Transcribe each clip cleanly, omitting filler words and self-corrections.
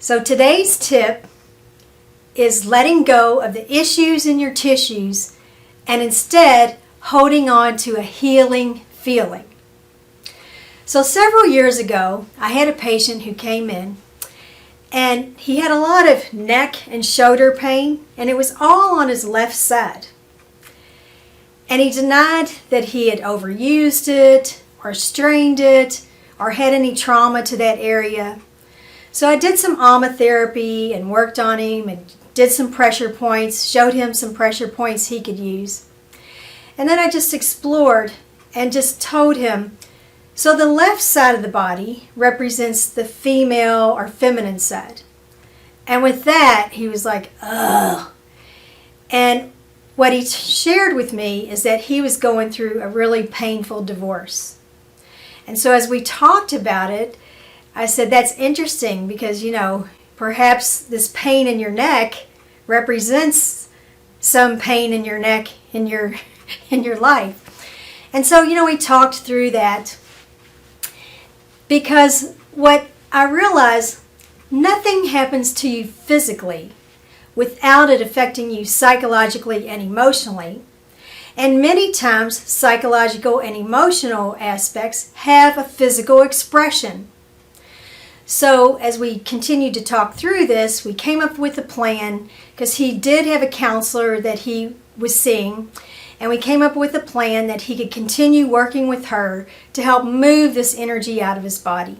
So today's tip is letting go of the issues in your tissues and instead holding on to a healing feeling. So several years ago, I had a patient who came in and he had a lot of neck and shoulder pain, and it was all on his left side. And he denied that he had overused it or strained it or had any trauma to that area. So I did some aromatherapy and worked on him and did some pressure points, showed him some pressure points he could use. And then I just explored and just told him, so the left side of the body represents the female or feminine side. And with that, he was like, ugh. And what he shared with me is that he was going through a really painful divorce. And so as we talked about it, I said, that's interesting because, perhaps this pain in your neck represents some pain in your neck in your life. And so, we talked through that because what I realized, nothing happens to you physically without it affecting you psychologically and emotionally. And many times, psychological and emotional aspects have a physical expression. So as we continued to talk through this, we came up with a plan because he did have a counselor that he was seeing, and we came up with a plan that he could continue working with her to help move this energy out of his body.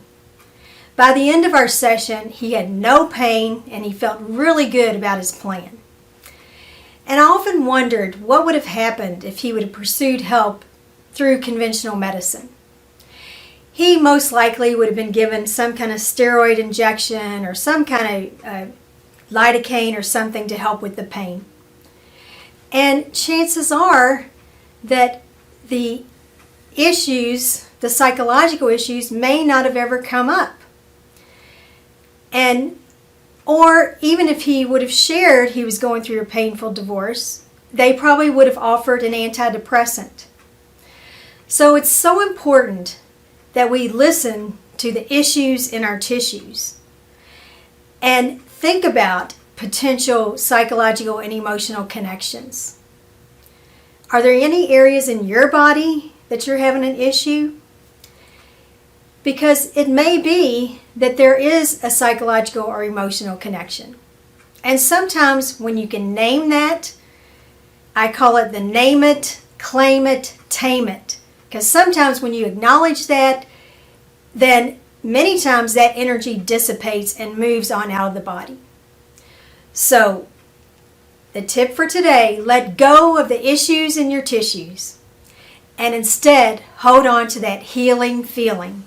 By the end of our session, he had no pain and he felt really good about his plan. And I often wondered what would have happened if he would have pursued help through conventional medicine. He most likely would have been given some kind of steroid injection or some kind of lidocaine or something to help with the pain. And chances are that the issues, the psychological issues, may not have ever come up. Or even if he would have shared he was going through a painful divorce, they probably would have offered an antidepressant. So it's so important that we listen to the issues in our tissues and think about potential psychological and emotional connections. Are there any areas in your body that you're having an issue? Because it may be that there is a psychological or emotional connection. And sometimes when you can name that, I call it the name it, claim it, tame it. Because sometimes when you acknowledge that, then many times that energy dissipates and moves on out of the body. So, the tip for today, let go of the issues in your tissues and instead hold on to that healing feeling.